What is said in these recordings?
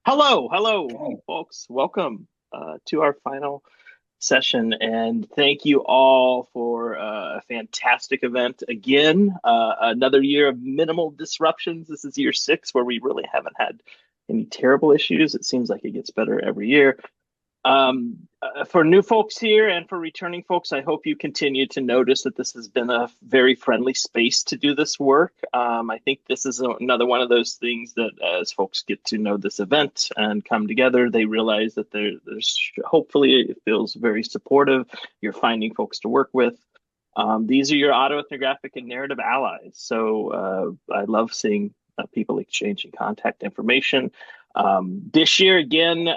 Hello, folks. Welcome to our final session, and thank you all for a fantastic event again. Another year of minimal disruptions. This is year six, where we really haven't had any terrible issues. It seems like it gets better every year. For new folks here and for returning folks, I hope you continue to notice that this has been a very friendly space to do this work. I think this is another one of those things that as folks get to know this event and come together, they realize that there's hopefully it feels very supportive. You're finding folks to work with. These are your autoethnographic and narrative allies. So I love seeing people exchanging contact information. This year, again,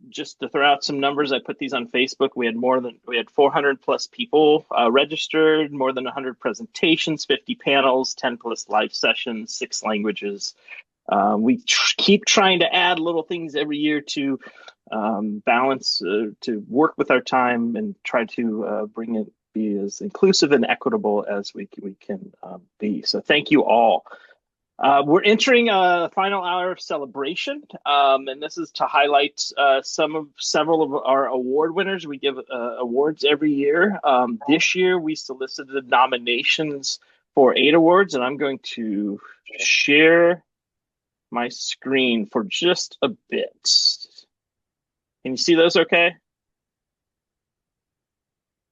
just to throw out some numbers, I put these on Facebook. We had 400 plus people registered, more than 100 presentations, 50 panels, 10 plus live sessions, 6 languages. We keep trying to add little things every year to balance, to work with our time and try to bring it be as inclusive and equitable as we can be. So thank you all. We're entering a final hour of celebration, and this is to highlight several of our award winners. We give awards every year. This year, we solicited nominations for 8 awards, and I'm going to share my screen for just a bit. Can you see those okay?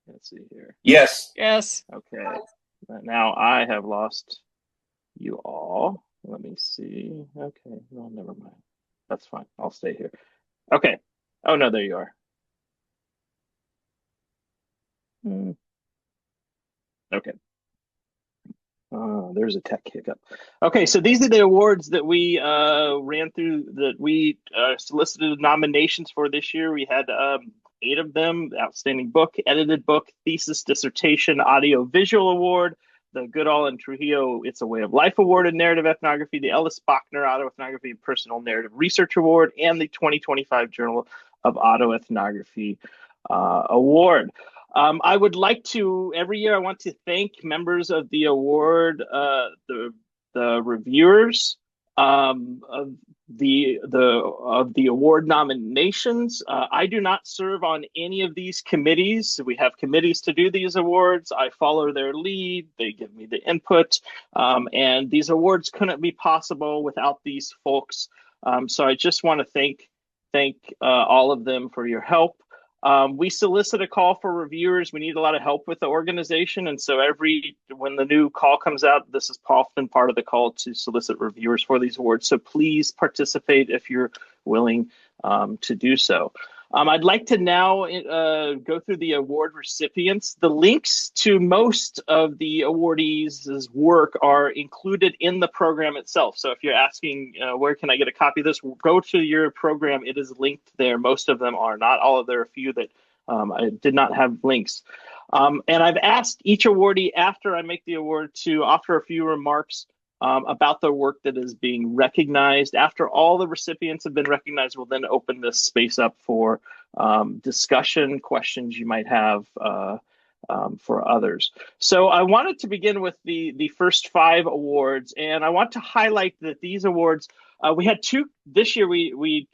Let's see here. Yes. Yes. Okay. Now I have lost you all. Let me see. Okay, well, never mind. That's fine. I'll stay here. Okay. Oh, no, there you are. Okay. There's a tech hiccup. Okay, so these are the awards that we ran through, that we solicited nominations for this year. We had 8 of them: Outstanding Book, Edited Book, Thesis, Dissertation, Audio Visual Award, the Goodall and Trujillo It's a Way of Life Award in Narrative Ethnography, the Ellis Bachner Autoethnography and Personal Narrative Research Award, and the 2025 Journal of Autoethnography Award. I would like to, every year, I want to thank members of the award, the reviewers of the award nominations. I do not serve on any of these committees. We have committees to do these awards. I follow their lead. They give me the input, and these awards couldn't be possible without these folks. So I just want to thank all of them for your help. We solicit a call for reviewers. We need a lot of help with the organization. And so when the new call comes out, this is often part of the call to solicit reviewers for these awards. So please participate if you're willing to do so. I'd like to now go through the award recipients. The links to most of the awardees' work are included in the program itself. So if you're asking, where can I get a copy of this, go to your program. It is linked there. Most of them are, not all of them. There are a few that I did not have links. And I've asked each awardee, after I make the award, to offer a few remarks about the work that is being recognized. After all the recipients have been recognized, we'll then open this space up for discussion, questions you might have for others. So I wanted to begin with the first 5 awards, and I want to highlight that these awards, we had 2 this year. We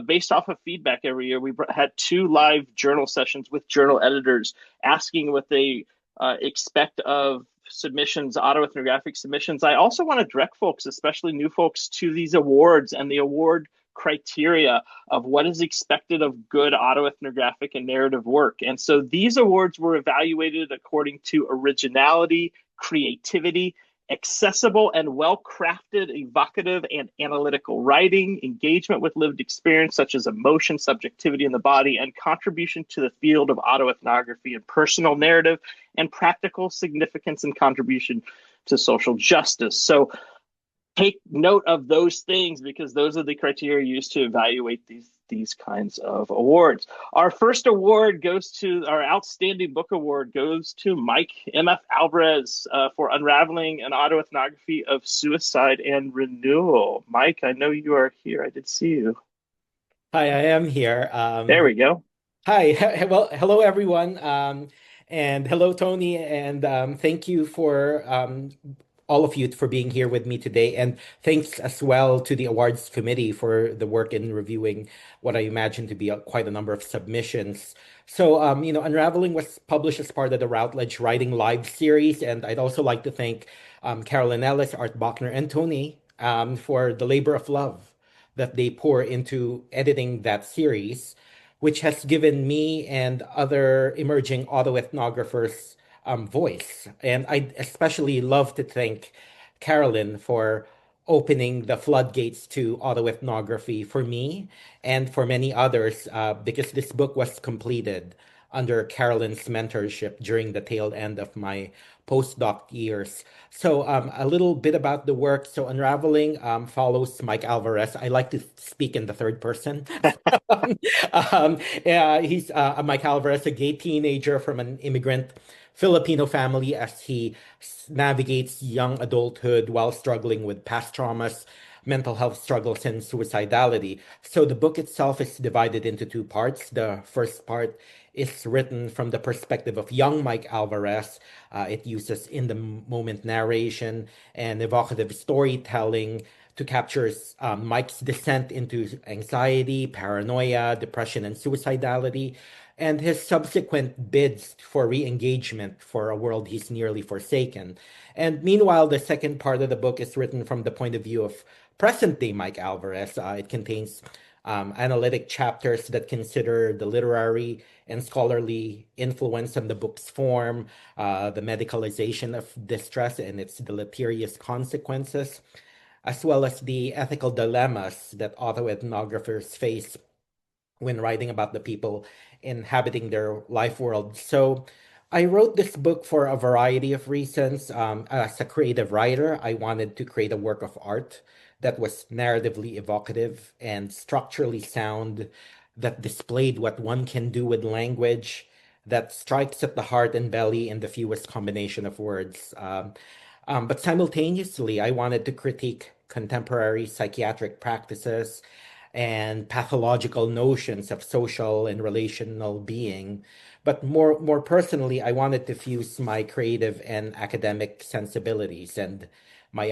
based off of feedback every year, we had 2 live journal sessions with journal editors asking what they expect of submissions, autoethnographic submissions. I also want to direct folks, especially new folks, to these awards and the award criteria of what is expected of good autoethnographic and narrative work. And so these awards were evaluated according to originality, creativity, accessible and well-crafted, evocative and analytical writing, engagement with lived experience such as emotion, subjectivity in the body, and contribution to the field of autoethnography and personal narrative, and practical significance and contribution to social justice. So take note of those things, because those are the criteria used to evaluate these kinds of awards. Our first award goes to, our Outstanding Book Award goes to Mike M.F. Alvarez for Unraveling an Autoethnography of Suicide and Renewal. Mike, I know you are here. I did see you. Hi, I am here. There we go. Hi. Well, hello, everyone. And hello, Tony. And thank you for all of you for being here with me today. And thanks as well to the awards committee for the work in reviewing what I imagine to be quite a number of submissions. So, Unraveling was published as part of the Routledge Writing Live series. And I'd also like to thank Carolyn Ellis, Art Bachner, and Tony for the labor of love that they pour into editing that series, which has given me and other emerging autoethnographers voice. And I especially love to thank Carolyn for opening the floodgates to autoethnography for me and for many others, because this book was completed under Carolyn's mentorship during the tail end of my postdoc years. So, a little bit about the work. So, Unraveling follows Mike Alvarez. I like to speak in the third person. Yeah, he's Mike Alvarez, a gay teenager from an immigrant Filipino family as he navigates young adulthood while struggling with past traumas, mental health struggles, and suicidality. So the book itself is divided into two parts. The first part is written from the perspective of young Mike Alvarez. It uses in the moment narration and evocative storytelling to capture Mike's descent into anxiety, paranoia, depression, and suicidality, and his subsequent bids for re-engagement for a world he's nearly forsaken. And meanwhile, the second part of the book is written from the point of view of present-day Mike Alvarez. It contains analytic chapters that consider the literary and scholarly influence on the book's form, the medicalization of distress and its deleterious consequences, as well as the ethical dilemmas that autoethnographers face when writing about the people inhabiting their life world. So I wrote this book for a variety of reasons. As a creative writer, I wanted to create a work of art that was narratively evocative and structurally sound, that displayed what one can do with language, that strikes at the heart and belly in the fewest combination of words. But simultaneously, I wanted to critique contemporary psychiatric practices and pathological notions of social and relational being. But more personally, I wanted to fuse my creative and academic sensibilities and my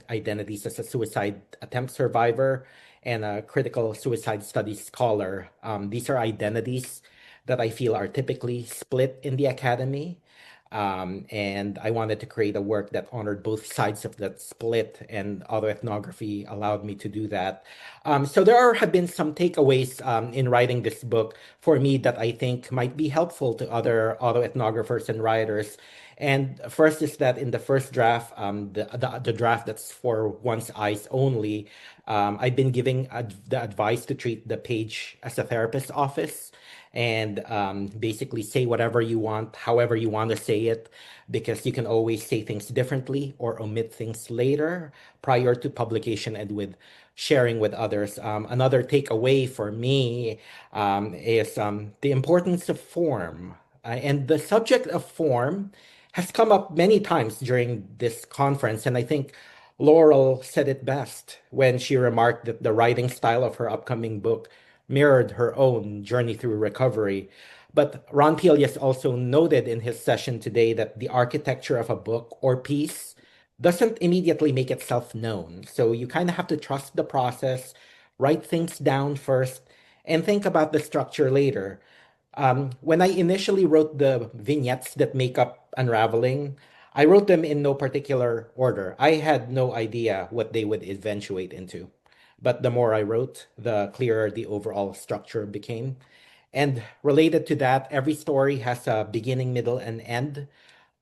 identities as a suicide attempt survivor and a critical suicide studies scholar. These are identities that I feel are typically split in the academy. And I wanted to create a work that honored both sides of that split, and autoethnography allowed me to do that. So have been some takeaways in writing this book for me that I think might be helpful to other autoethnographers and writers. And first is that in the first draft, the draft that's for one's eyes only, I've been giving the advice to treat the page as a therapist's office and basically say whatever you want, however you want to say it, because you can always say things differently or omit things later prior to publication and with sharing with others. Another takeaway for me is the importance of form. And the subject of form has come up many times during this conference, and I think Laurel said it best when she remarked that the writing style of her upcoming book mirrored her own journey through recovery. But Ron Pelias also noted in his session today that the architecture of a book or piece doesn't immediately make itself known. So you kind of have to trust the process, write things down first, and think about the structure later. When I initially wrote the vignettes that make up Unraveling, I wrote them in no particular order. I had no idea what they would eventuate into. But the more I wrote, the clearer the overall structure became. And related to that, every story has a beginning, middle, and end,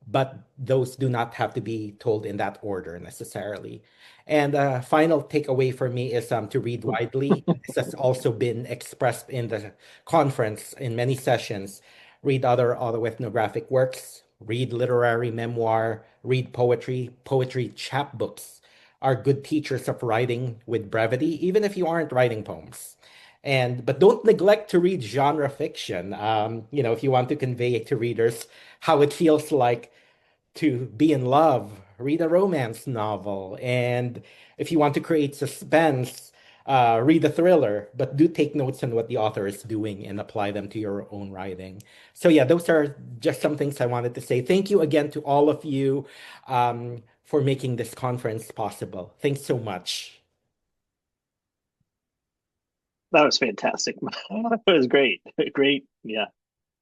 but those do not have to be told in that order necessarily. And final takeaway for me is to read widely. This has also been expressed in the conference in many sessions. Read other autoethnographic works, read literary memoir, read poetry. Poetry chapbooks are good teachers of writing with brevity, even if you aren't writing poems. But don't neglect to read genre fiction. If you want to convey to readers how it feels like to be in love, read a romance novel. And if you want to create suspense, read a thriller, but do take notes on what the author is doing and apply them to your own writing. So, yeah, those are just some things I wanted to say. Thank you again to all of you for making this conference possible. Thanks so much. That was fantastic. It was great. Great. Yeah.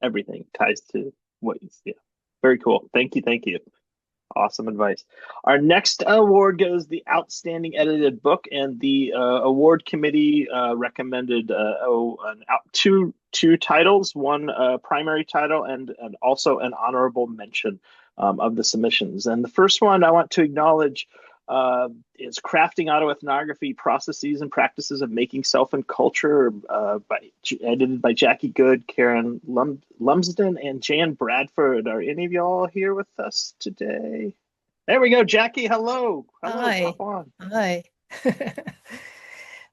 Everything ties to what you, yeah. Very cool. Thank you. Thank you. Awesome advice. Our next award goes the Outstanding Edited Book, and the award committee recommended two titles, one primary title and also an honorable mention of the submissions. And the first one I want to acknowledge is Crafting Autoethnography, Processes and Practices of Making Self and Culture, edited by Jackie Goode, Karen Lumsden, and Jan Bradford. Are any of y'all here with us today? There we go, Jackie. Hello. Hello. Hi. Pop on. Hi.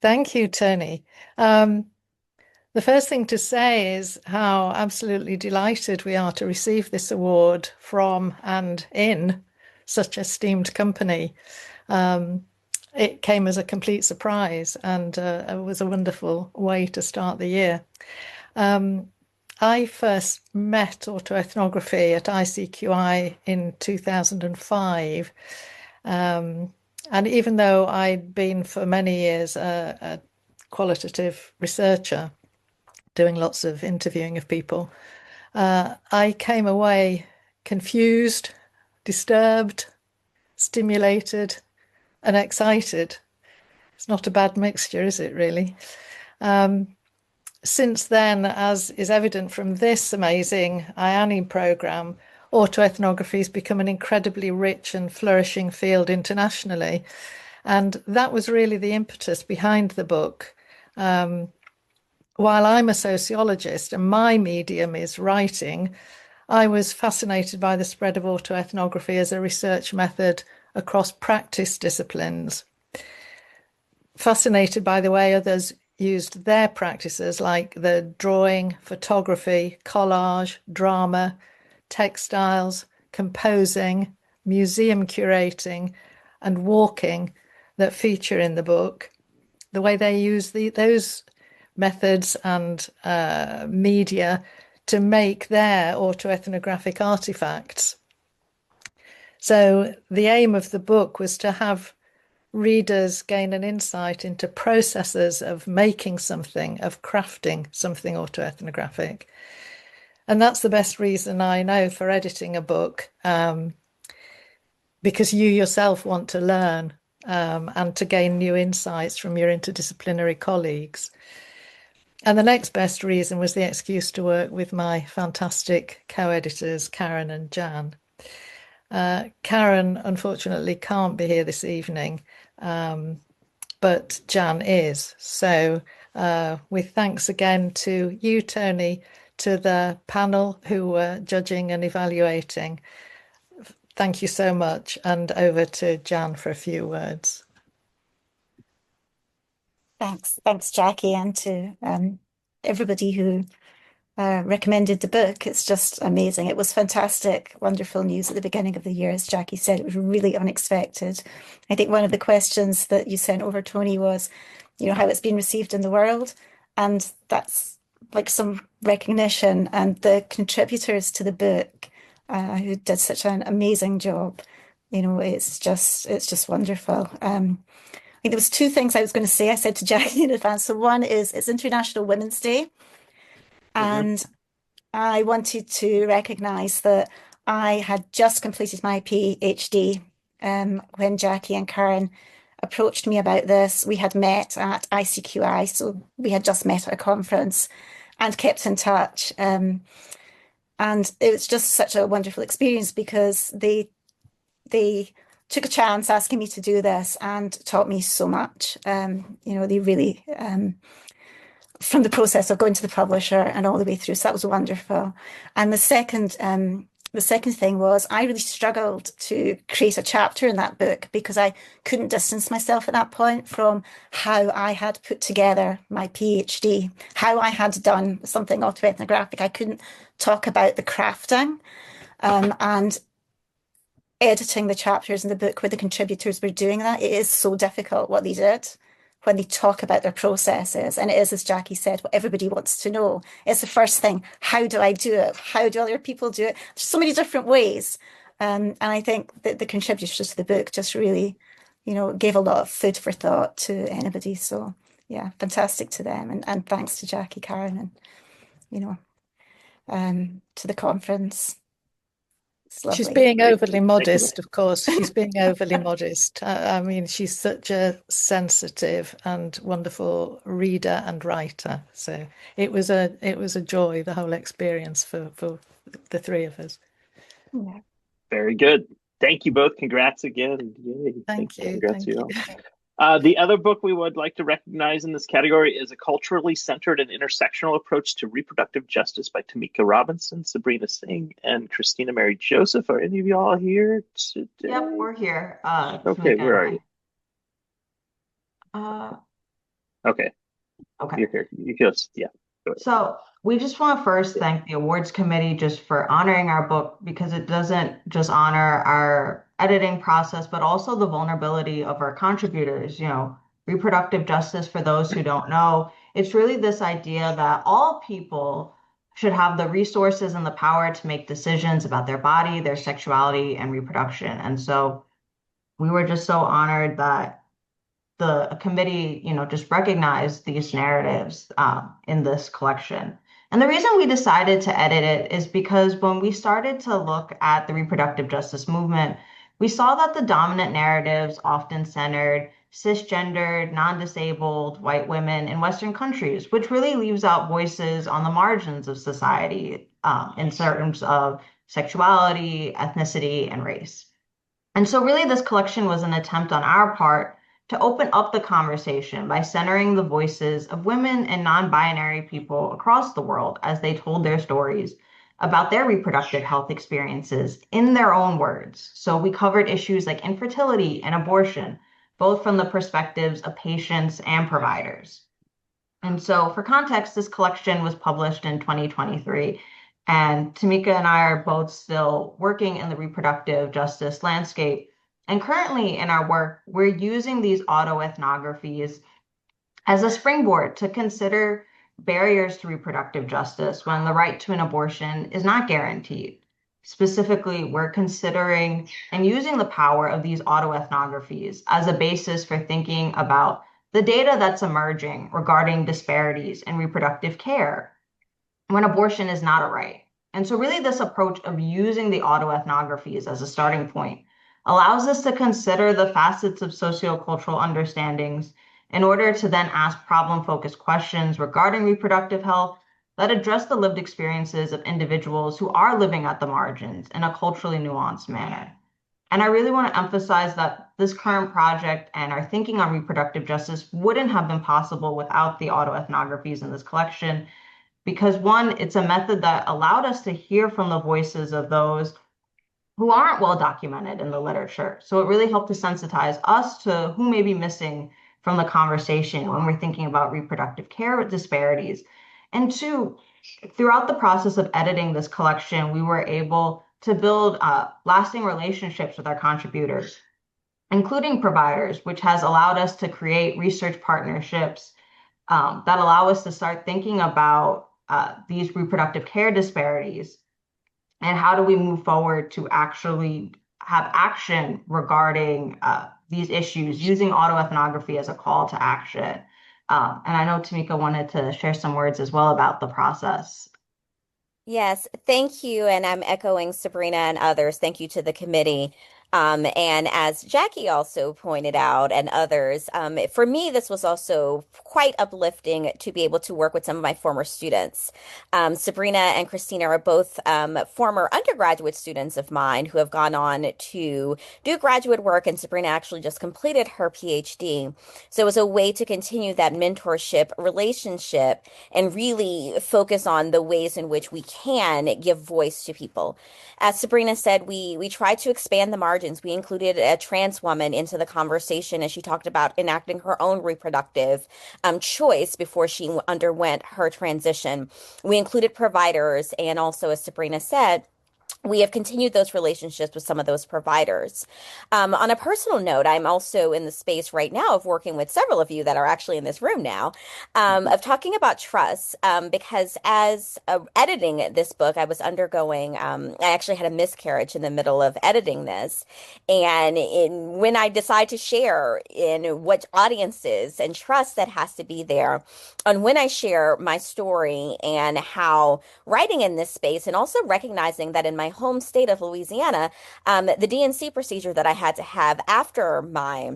Thank you, Tony. The first thing to say is how absolutely delighted we are to receive this award from and in such esteemed company. It came as a complete surprise, and it was a wonderful way to start the year. I first met autoethnography at ICQI in 2005. And even though I'd been for many years a qualitative researcher, doing lots of interviewing of people, I came away confused, disturbed, stimulated, and excited. It's not a bad mixture, is it, really? Since then, as is evident from this amazing IAANI programme, autoethnography has become an incredibly rich and flourishing field internationally. And that was really the impetus behind the book. While I'm a sociologist and my medium is writing, I was fascinated by the spread of autoethnography as a research method across practice disciplines. Fascinated by the way others used their practices, like the drawing, photography, collage, drama, textiles, composing, museum curating, and walking that feature in the book, the way they use those methods and media to make their autoethnographic artifacts. So the aim of the book was to have readers gain an insight into processes of making something, of crafting something autoethnographic. And that's the best reason I know for editing a book, because you yourself want to learn and to gain new insights from your interdisciplinary colleagues. And the next best reason was the excuse to work with my fantastic co-editors, Karen and Jan. Karen, unfortunately, can't be here this evening, but Jan is. So with thanks again to you, Tony, to the panel who were judging and evaluating. Thank you so much. And over to Jan for a few words. Thanks, Jackie, and to everybody who recommended the book. It's just amazing. It was fantastic, wonderful news at the beginning of the year. As Jackie said, it was really unexpected. I think one of the questions that you sent over, Tony, was, how it's been received in the world. And that's like some recognition, and the contributors to the book who did such an amazing job. It's just wonderful. I think there was two things I was going to say. I said to Jackie in advance. So one is it's International Women's Day. And I wanted to recognise that I had just completed my PhD when Jackie and Karen approached me about this. We had met at ICQI, so we had just met at a conference and kept in touch. And it was just such a wonderful experience because they took a chance asking me to do this and taught me so much. They really... from the process of going to the publisher and all the way through. So that was wonderful. And the second thing was I really struggled to create a chapter in that book because I couldn't distance myself at that point from how I had put together my PhD, how I had done something autoethnographic. I couldn't talk about the crafting and editing the chapters in the book where the contributors were doing that. It is so difficult what they did when they talk about their processes. And it is, as Jackie said, what everybody wants to know. It's the first thing. How do I do it? How do other people do it? There's so many different ways. And I think that the contributors to the book just really, gave a lot of food for thought to anybody. So yeah, fantastic to them. And thanks to Jackie, Karen, and, to the conference. It's lovely. She's being overly Thank you. modest, of course. She's being overly modest. I mean, she's such a sensitive and wonderful reader and writer. So it was a joy, the whole experience for the three of us. Yeah. Very good. Thank you both. Congrats again. Yay. Thank you. Congrats Thank to you you. all. The other book we would like to recognize in this category is A Culturally Centered and Intersectional Approach to Reproductive Justice by Tomeka Robinson, Sabrina Singh, and Christina Mary Joseph. Are any of y'all here today? Yep, we're here. Okay, Tomeka where are and you? I. Okay, Okay. you're here. You just, yeah. Go ahead. So we just want to first thank the awards committee just for honoring our book, because it doesn't just honor our editing process, but also the vulnerability of our contributors. Reproductive justice, for those who don't know, it's really this idea that all people should have the resources and the power to make decisions about their body, their sexuality, and reproduction. And so we were just so honored that the committee, just recognized these narratives in this collection. And the reason we decided to edit it is because when we started to look at the reproductive justice movement, we saw that the dominant narratives often centered cisgendered, non-disabled white women in Western countries, which really leaves out voices on the margins of society in terms of sexuality, ethnicity, and race. And so really this collection was an attempt on our part to open up the conversation by centering the voices of women and non-binary people across the world as they told their stories about their reproductive health experiences in their own words. So we covered issues like infertility and abortion, both from the perspectives of patients and providers. And so for context, this collection was published in 2023, and Tomeka and I are both still working in the reproductive justice landscape. And currently in our work, we're using these autoethnographies as a springboard to consider barriers to reproductive justice when the right to an abortion is not guaranteed. Specifically, we're considering and using the power of these autoethnographies as a basis for thinking about the data that's emerging regarding disparities in reproductive care when abortion is not a right. And so really this approach of using the autoethnographies as a starting point allows us to consider the facets of sociocultural understandings in order to then ask problem-focused questions regarding reproductive health that address the lived experiences of individuals who are living at the margins in a culturally nuanced manner. And I really want to emphasize that this current project and our thinking on reproductive justice wouldn't have been possible without the autoethnographies in this collection, because one, it's a method that allowed us to hear from the voices of those who aren't well documented in the literature. So it really helped to sensitize us to who may be missing from the conversation when we're thinking about reproductive care disparities. And two, throughout the process of editing this collection, we were able to build lasting relationships with our contributors, including providers, which has allowed us to create research partnerships that allow us to start thinking about these reproductive care disparities and how do we move forward to actually have action regarding these issues using autoethnography as a call to action. And I know Tomeka wanted to share some words as well about the process. Yes, thank you. And I'm echoing Sabrina and others. Thank you to the committee. And as Jackie also pointed out, and others, for me, this was also quite uplifting to be able to work with some of my former students. Sabrina and Christina are both former undergraduate students of mine who have gone on to do graduate work, and Sabrina actually just completed her PhD. So it was a way to continue that mentorship relationship and really focus on the ways in which we can give voice to people. As Sabrina said, we tried to expand the margins. We included a trans woman into the conversation as she talked about enacting her own reproductive choice before she underwent her transition. We included providers and also, as Sabrina said, we have continued those relationships with some of those providers. On a personal note, I'm also in the space right now of working with several of you that are actually in this room now, of talking about trust, because as editing this book, I was undergoing, I actually had a miscarriage in the middle of editing this. And when I decide to share in what audiences and trust that has to be there, and when I share my story and how writing in this space and also recognizing that in my home state of Louisiana, the D&C procedure that I had to have after my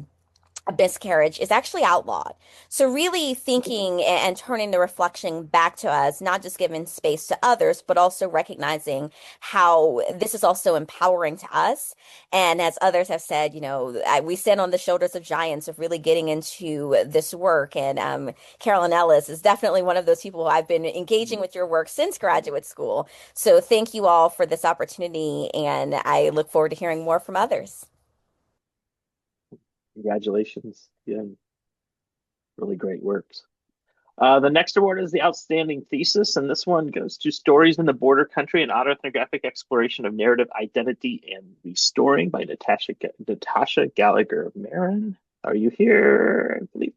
miscarriage is actually outlawed. So really thinking and turning the reflection back to us, not just giving space to others, but also recognizing how this is also empowering to us. And as others have said, we stand on the shoulders of giants of really getting into this work. And Carolyn Ellis is definitely one of those people who I've been engaging with your work since graduate school. So thank you all for this opportunity, and I look forward to hearing more from others. Congratulations. Yeah, really great works. The next award is the Outstanding Thesis, and this one goes to Stories in the Border Country, an autoethnographic exploration of narrative identity and restoring by Natasha Gallagher of Marron. Are you here? I believe.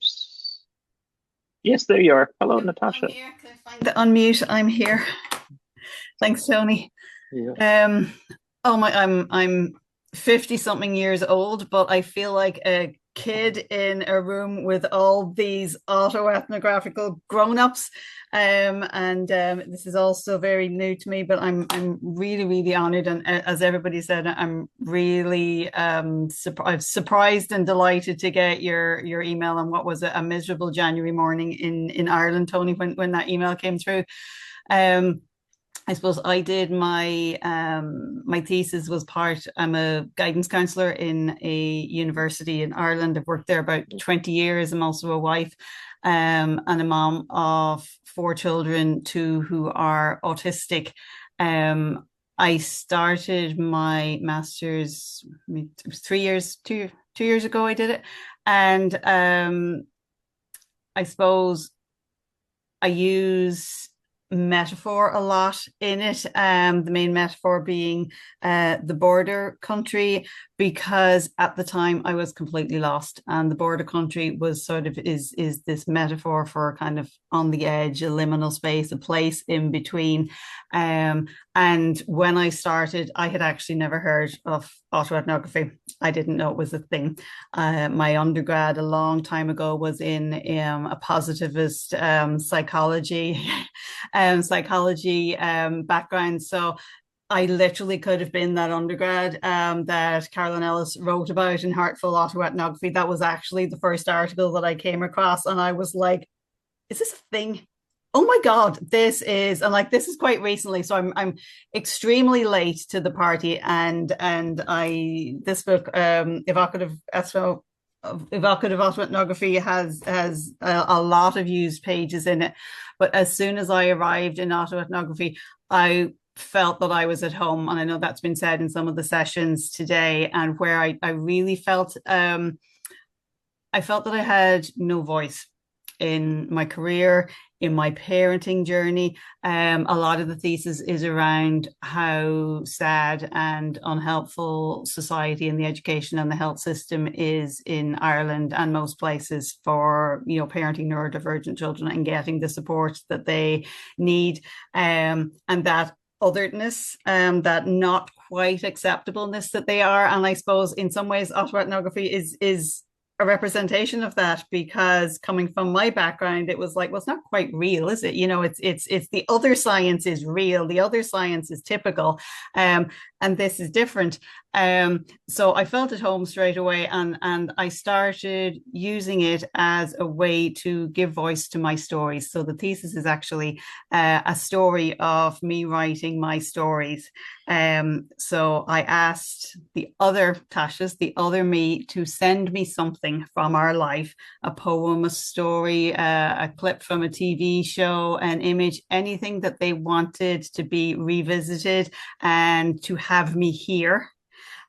Yes, there you are. Hello, Natasha. I'm here. Can I find the unmute? I'm here. Thanks, Tony. Yeah. I'm 50 something years old, but I feel like a kid in a room with all these autoethnographical grown-ups. This is also very new to me, but I'm really, really honored. And as everybody said, I'm really surprised and delighted to get your email on what was a miserable January morning in Ireland, Tony, when that email came through. I suppose I did my thesis was I'm a guidance counselor in a university in Ireland. I've worked there about 20 years. I'm also a wife and a mom of 4 children, 2 who are autistic. I started my master's 2 years ago. I did it. And I suppose I use metaphor a lot in it, the main metaphor being the border country, because at the time I was completely lost, and the border country was sort of is this metaphor for kind of on the edge, a liminal space, a place in between. And when I started, I had actually never heard of autoethnography. I didn't know it was a thing. My undergrad a long time ago was in a positivist psychology background. So I literally could have been that undergrad that Carolyn Ellis wrote about in Heartful Autoethnography. That was actually the first article that I came across, and I was like, is this a thing? Oh my God, this is quite recently. So I'm extremely late to the party, and this book, Evocative Autoethnography has a lot of used pages in it. But as soon as I arrived in autoethnography, I felt that I was at home. And I know that's been said in some of the sessions today, and where I really felt I felt that I had no voice in my career, in my parenting journey. A lot of the thesis is around how sad and unhelpful society and the education and the health system is in Ireland and most places for, parenting neurodivergent children and getting the support that they need. And that otherness, that not quite acceptableness that they are. And I suppose in some ways autoethnography is a representation of that, because coming from my background, it was like, well, it's not quite real, is it? It's the other science is real, the other science is typical, and this is different. So I felt at home straight away, and I started using it as a way to give voice to my stories. So the thesis is actually a story of me writing my stories. So I asked the other Tashas, the other me, to send me something from our life, a poem, a story, a clip from a TV show, an image, anything that they wanted to be revisited and to have me hear.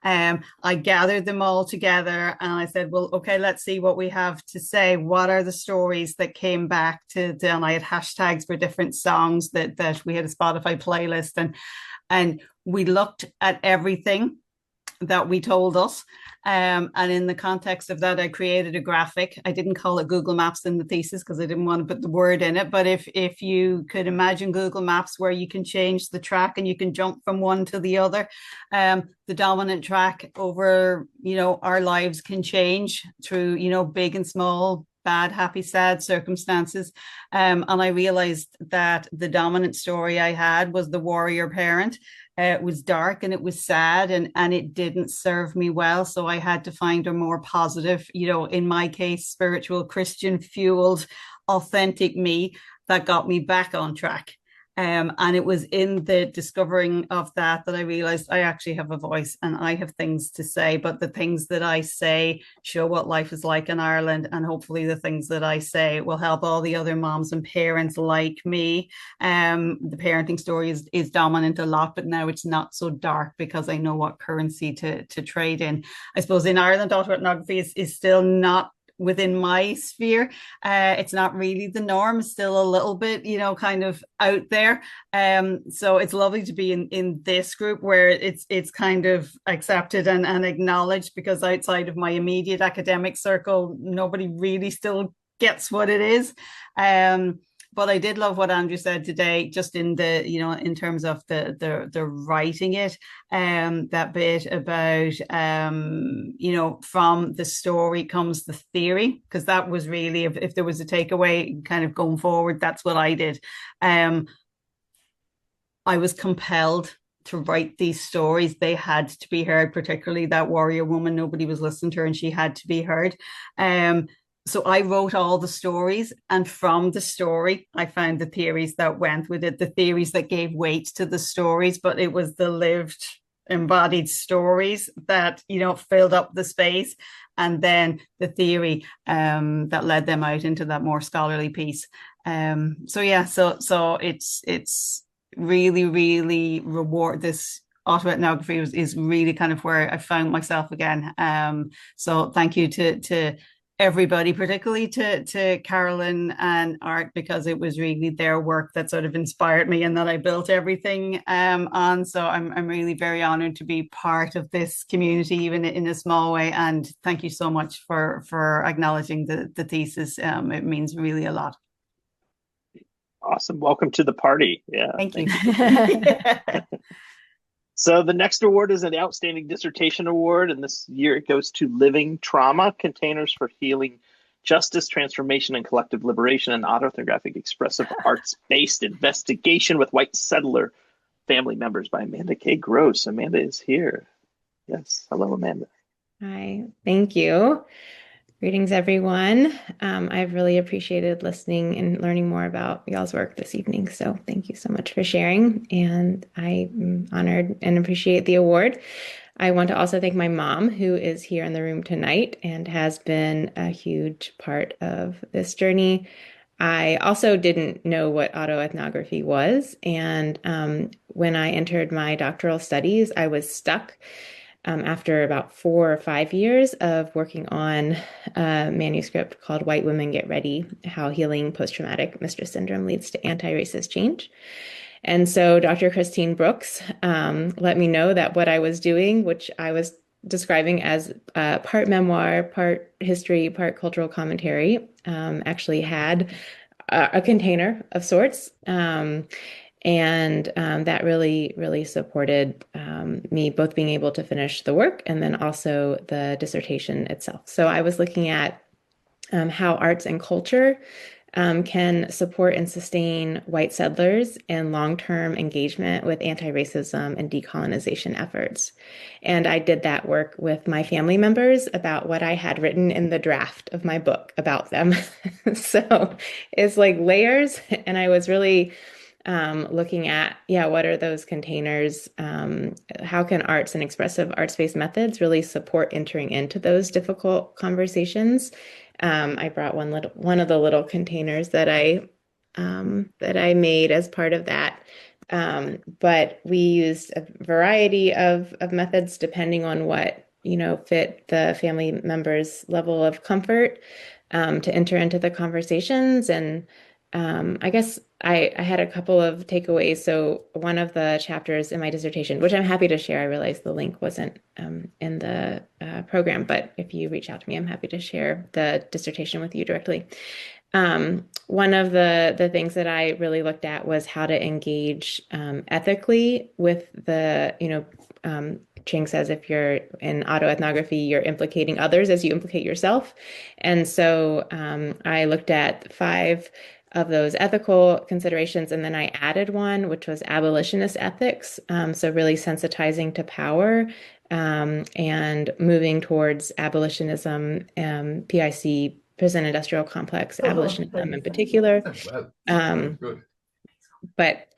I gathered them all together and I said, well, okay, let's see what we have to say. What are the stories that came back and I had hashtags for different songs that we had a Spotify playlist. And we looked at everything that we told us. And in the context of that, I created a graphic. I didn't call it Google Maps in the thesis because I didn't want to put the word in it. But if you could imagine Google Maps where you can change the track and you can jump from one to the other, the dominant track over, our lives can change through, big and small, bad, happy, sad circumstances. And I realized that the dominant story I had was the warrior parent. It was dark and it was sad and it didn't serve me well. So I had to find a more positive, in my case, spiritual, Christian fueled, authentic me that got me back on track. And it was in the discovering of that I realized I actually have a voice and I have things to say, but the things that I say show what life is like in Ireland. And hopefully the things that I say will help all the other moms and parents like me. The parenting story is dominant a lot, but now it's not so dark because I know what currency to trade in. I suppose in Ireland, autoethnography is still not within my sphere. It's not really the norm. It's still a little bit, kind of out there. So it's lovely to be in this group where it's kind of accepted and acknowledged, because outside of my immediate academic circle, nobody really still gets what it is. But I did love what Andrew said today, just in the, in terms of the writing it, that bit about, from the story comes the theory, because that was really, if there was a takeaway kind of going forward, that's what I did. I was compelled to write these stories. They had to be heard, particularly that warrior woman. Nobody was listening to her and she had to be heard. So I wrote all the stories, and from the story, I found the theories that went with it, the theories that gave weight to the stories, but it was the lived, embodied stories that, filled up the space, and then the theory that led them out into that more scholarly piece. So it's really, really this autoethnography is really kind of where I found myself again. So thank you to everybody, particularly to Carolyn and Art, because it was really their work that sort of inspired me and that I built everything on. So I'm really very honored to be part of this community, even in a small way. And thank you so much for acknowledging the thesis. It means really a lot. Awesome. Welcome to the party. Yeah. Thank you. So the next award is an Outstanding Dissertation Award, and this year it goes to Living Trauma, Containers for Healing, Justice, Transformation, and Collective Liberation, an Autoethnographic Expressive Arts-Based Investigation with White Settler Family Members by Amanda K. Gross. Amanda is here. Yes. Hello, Amanda. Hi. Thank you. Greetings, everyone. I've really appreciated listening and learning more about y'all's work this evening. So thank you so much for sharing. And I'm honored and appreciate the award. I want to also thank my mom, who is here in the room tonight and has been a huge part of this journey. I also didn't know what autoethnography was. And when I entered my doctoral studies, I was stuck after about 4 or 5 years of working on a manuscript called White Women Get Ready, How Healing Post-Traumatic Mistress Syndrome Leads to Anti-Racist Change. And so Dr. Christine Brooks let me know that what I was doing, which I was describing as part memoir, part history, part cultural commentary, actually had a container of sorts. And that really, really supported me both being able to finish the work and then also the dissertation itself. So I was looking at how arts and culture can support and sustain white settlers in long-term engagement with anti-racism and decolonization efforts. And I did that work with my family members about what I had written in the draft of my book about them. So it's like layers, and I was really looking at, what are those containers? How can arts and expressive arts-based methods really support entering into those difficult conversations? I brought one of the little containers that I made as part of that. But we used a variety of methods depending on what, fit the family member's level of comfort to enter into the conversations. And I guess I had a couple of takeaways. So one of the chapters in my dissertation, which I'm happy to share, I realized the link wasn't in the program, but if you reach out to me, I'm happy to share the dissertation with you directly. One of the things that I really looked at was how to engage ethically with the, Ching says if you're in autoethnography, you're implicating others as you implicate yourself. And so I looked at 5 of those ethical considerations, and then I added one, which was abolitionist ethics. So really sensitizing to power and moving towards abolitionism, PIC, prison industrial complex, abolitionism in particular. But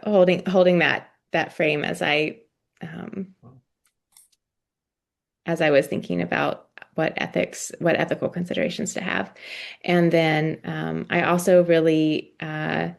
holding that frame as I was thinking about what ethical considerations to have. And then I also really found,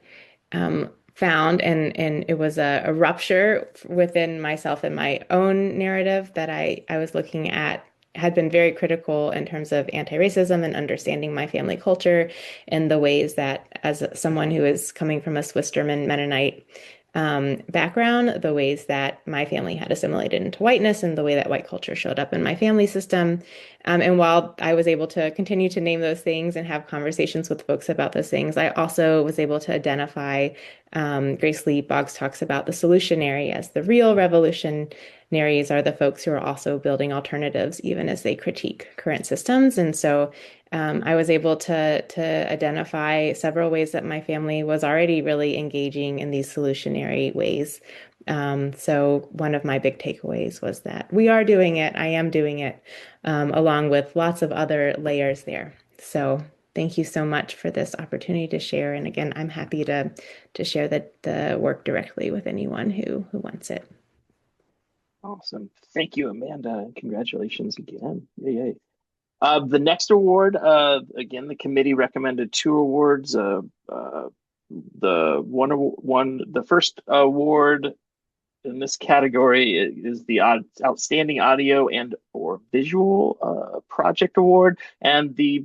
and it was a rupture within myself and my own narrative that I was looking at, had been very critical in terms of anti-racism and understanding my family culture and the ways that, as someone who is coming from a Swiss German Mennonite background, the ways that my family had assimilated into whiteness and the way that white culture showed up in my family system. And while I was able to continue to name those things and have conversations with folks about those things, I also was able to identify, Grace Lee Boggs talks about the solutionary as the real revolutionaries are the folks who are also building alternatives, even as they critique current systems. And so I was able to identify several ways that my family was already really engaging in these solutionary ways. So one of my big takeaways was that we are doing it, I am doing it, along with lots of other layers there. So thank you so much for this opportunity to share. And again, I'm happy to share the work directly with anyone who wants it. Awesome. Thank you, Amanda, and congratulations again. Yay. The next award, again, the committee recommended 2 awards. The first award in this category is the Outstanding Audio and or Visual Project Award, and the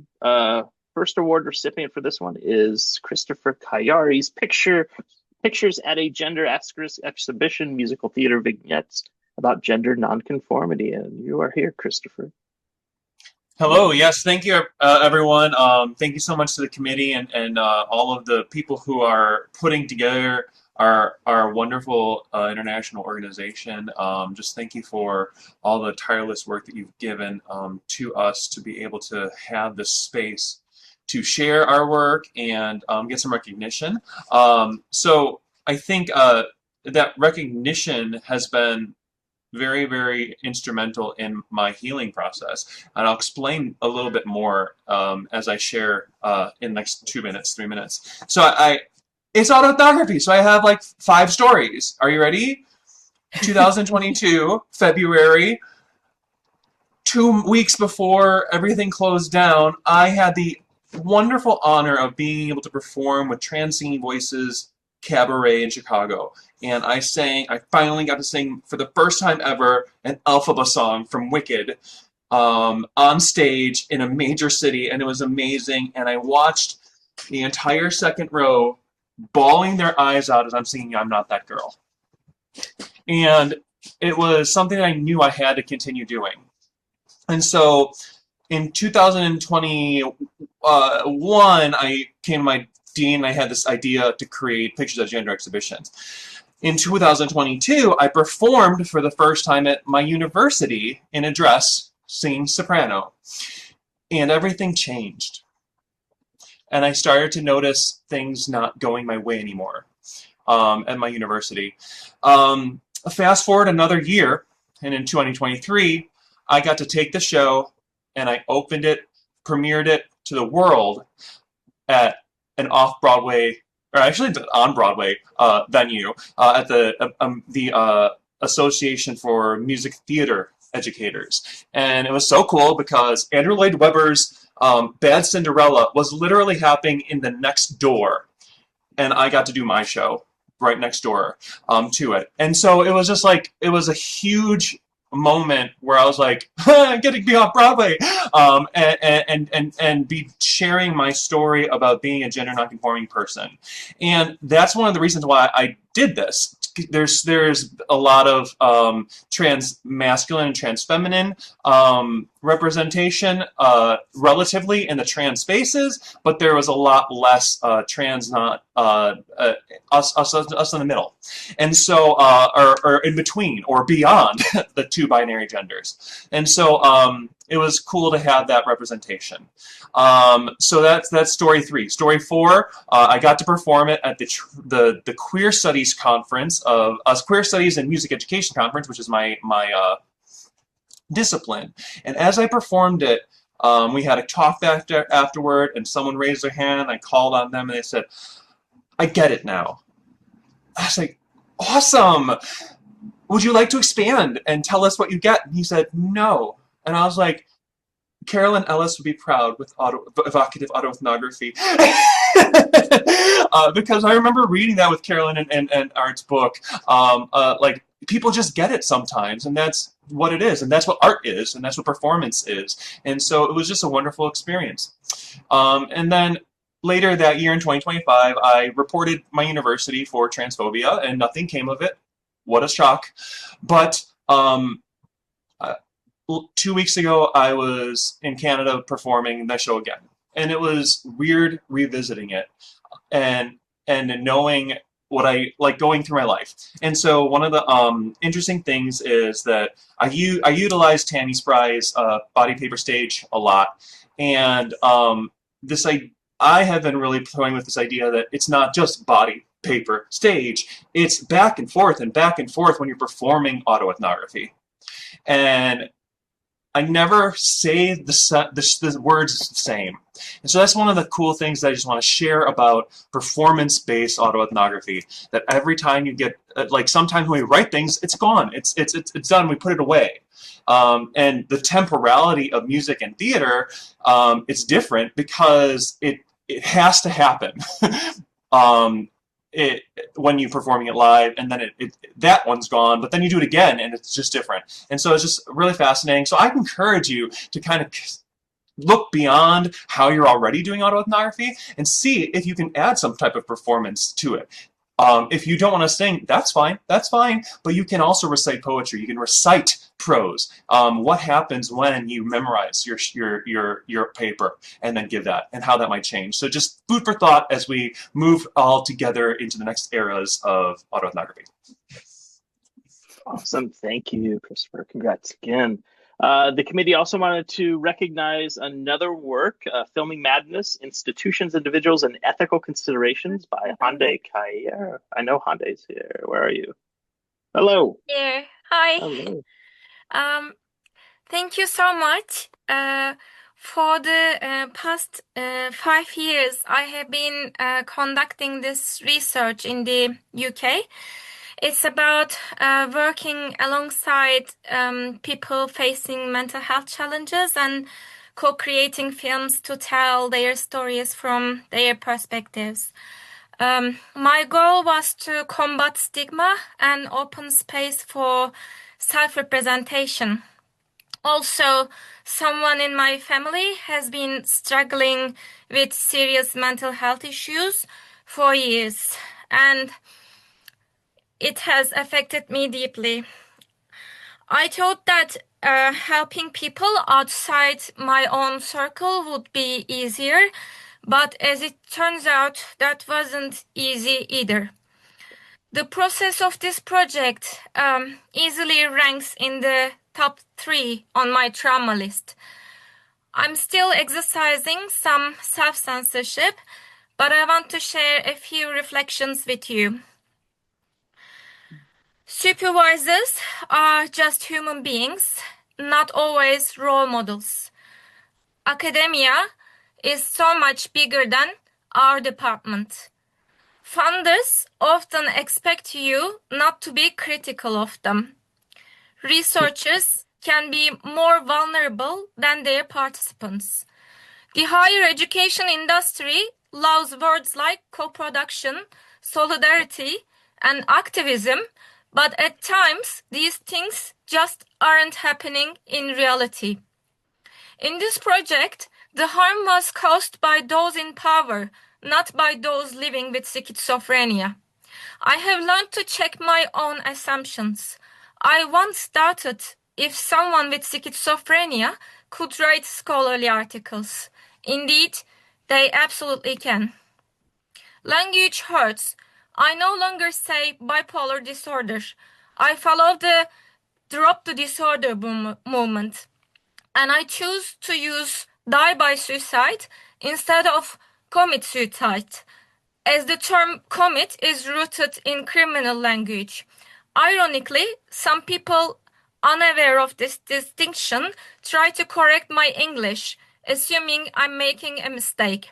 first award recipient for this one is Christopher Kayari's Pictures at a Gender Exhibition, Musical Theater Vignettes about Gender Nonconformity. And you are here, Christopher. Hello, yes, thank you, everyone. Thank you so much to the committee and all of the people who are putting together our wonderful international organization. Just thank you for all the tireless work that you've given to us to be able to have this space to share our work and get some recognition. So I think that recognition has been very, very instrumental in my healing process. And I'll explain a little bit more as I share in the next 2 minutes, 3 minutes. So it's autoethnography. So I have like 5 stories. Are you ready? 2022, February, 2 weeks before everything closed down, I had the wonderful honor of being able to perform with Trans Singing Voices Cabaret in Chicago, and I finally got to sing for the first time ever an Elphaba song from Wicked on stage in a major city, and it was amazing. And I watched the entire second row bawling their eyes out as I'm singing I'm Not That Girl, and it was something I knew I had to continue doing. And so in 2021 I came to my dean and I had this idea to create Pictures at Gender Exhibitions. In 2022, I performed for the first time at my university in a dress, singing soprano, and everything changed. And I started to notice things not going my way anymore at my university. Fast forward another year, and in 2023, I got to take the show and I opened it, premiered it to the world at an off-Broadway, or actually on-Broadway venue at the Association for Music Theater Educators. And it was so cool because Andrew Lloyd Webber's Bad Cinderella was literally happening in the next door. And I got to do my show right next door to it. And so it was just like, it was a huge moment where I was like, I'm getting to be off Broadway, and be sharing my story about being a gender nonconforming person. And that's one of the reasons why I did this. There's a lot of trans masculine and trans feminine representation relatively in the trans spaces, but there was a lot less trans not us in the middle, and so or in between or beyond the two binary genders, and so it was cool to have that representation. So that's story 3. Story 4, I got to perform it at the Queer Studies conference of Queer Studies and Music Education conference, which is my discipline. And as I performed it, we had a talk afterward, and someone raised their hand. I called on them, and they said, "I get it now." I was like, "Awesome! Would you like to expand and tell us what you get?" And he said, "No." And I was like, Carolyn Ellis would be proud with evocative autoethnography. Because I remember reading that with Carolyn and Art's book. Like, people just get it sometimes, and that's what it is, and that's what art is, and that's what performance is. And so it was just a wonderful experience. And then later that year in 2025, I reported my university for transphobia, and nothing came of it. What a shock. But 2 weeks ago, I was in Canada performing the show again. And it was weird revisiting it and knowing what I like going through my life. And so one of the interesting things is that I utilize Tammy Spry's body paper stage a lot. And I have been really playing with this idea that it's not just body paper stage. It's back and forth when you're performing autoethnography. And I never say the words the same. And so that's one of the cool things that I just want to share about performance-based autoethnography, that every time you get, like sometimes when we write things, it's gone. It's done. We put it away. And the temporality of music and theater, it's different because it has to happen. When you're performing it live, and then that one's gone, but then you do it again, and it's just different. And so it's just really fascinating. So I encourage you to kind of look beyond how you're already doing autoethnography and see if you can add some type of performance to it. If you don't want to sing, that's fine, but you can also recite poetry. You can recite prose. What happens when you memorize your paper and then give that, and how that might change. So just food for thought as we move all together into the next eras of autoethnography. Awesome. Thank you, Christopher. Congrats again. The committee also wanted to recognize another work, Filming Madness, Institutions, Individuals, and Ethical Considerations by Hande Kayer. I know Hande's here. Where are you? Hello. Yeah. Hi. Hello. Thank you so much. For the past 5 years, I have been conducting this research in the UK. It's about working alongside people facing mental health challenges and co-creating films to tell their stories from their perspectives. My goal was to combat stigma and open space for self-representation. Also, someone in my family has been struggling with serious mental health issues for years, and it has affected me deeply. I thought that helping people outside my own circle would be easier, but as it turns out, that wasn't easy either. The process of this project easily ranks in the top 3 on my trauma list. I'm still exercising some self-censorship, but I want to share a few reflections with you. Supervisors are just human beings, not always role models. Academia is so much bigger than our department. Funders often expect you not to be critical of them. Researchers can be more vulnerable than their participants. The higher education industry loves words like co-production, solidarity, and activism But at times, these things just aren't happening in reality. In this project, the harm was caused by those in power, not by those living with schizophrenia. I have learned to check my own assumptions. I once doubted if someone with schizophrenia could write scholarly articles. Indeed, they absolutely can. Language hurts. I no longer say bipolar disorder. I follow the drop the disorder movement. And I choose to use die by suicide instead of commit suicide, as the term commit is rooted in criminal language. Ironically, some people unaware of this distinction try to correct my English, assuming I'm making a mistake.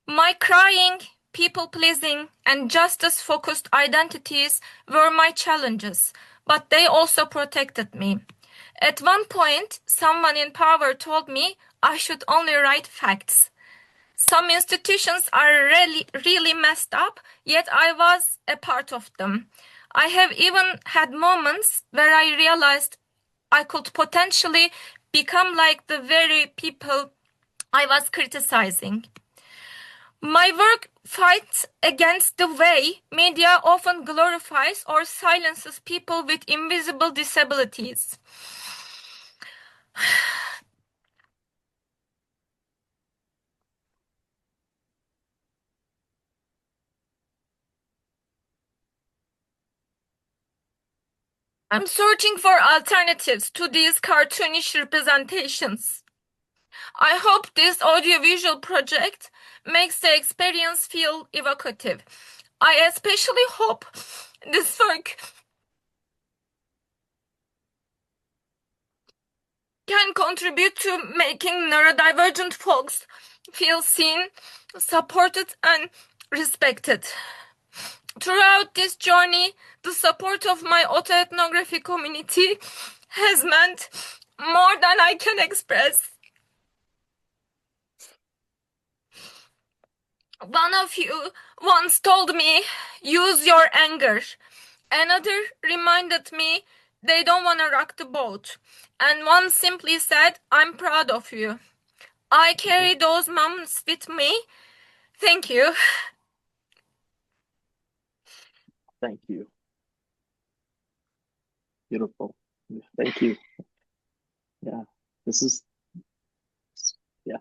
My crying, people-pleasing, and justice-focused identities were my challenges, but they also protected me. At one point, someone in power told me I should only write facts. Some institutions are really messed up, yet I was a part of them. I have even had moments where I realized I could potentially become like the very people I was criticizing. My work fights against the way media often glorifies or silences people with invisible disabilities. I'm searching for alternatives to these cartoonish representations. I hope this audiovisual project makes the experience feel evocative. I especially hope this work can contribute to making neurodivergent folks feel seen, supported, and respected. Throughout this journey, the support of my autoethnography community has meant more than I can express. One of you once told me, use your anger. Another reminded me they don't want to rock the boat. And one simply said, I'm proud of you. I carry those moments with me. Thank you. Thank you. Beautiful. Thank you. Yeah, this is, yeah.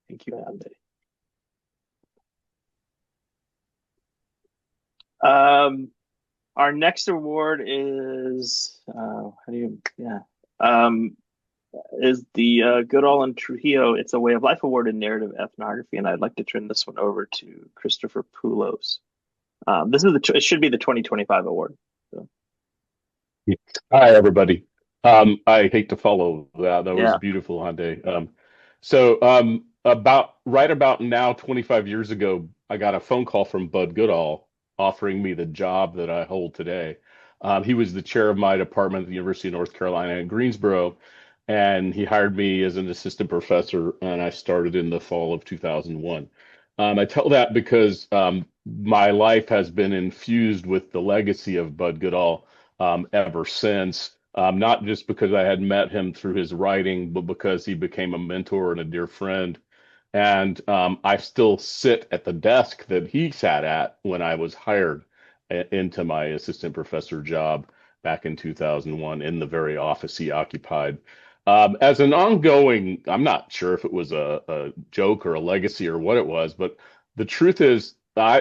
Thank you, Ande. Our next award is, is the Goodall and Trujillo It's a Way of Life Award in Narrative Ethnography, and I'd like to turn this one over to Christopher Poulos. It should be the 2025 award. So. Hi, everybody. I hate to follow that. That was beautiful, Hande. Right about now, 25 years ago, I got a phone call from Bud Goodall offering me the job that I hold today. He was the chair of my department at the University of North Carolina in Greensboro, and he hired me as an assistant professor, and I started in the fall of 2001. I tell that because my life has been infused with the legacy of Bud Goodall ever since, not just because I had met him through his writing, but because he became a mentor and a dear friend. And I still sit at the desk that he sat at when I was hired into my assistant professor job back in 2001 in the very office he occupied. As an ongoing, I'm not sure if it was a joke or a legacy or what it was, but the truth is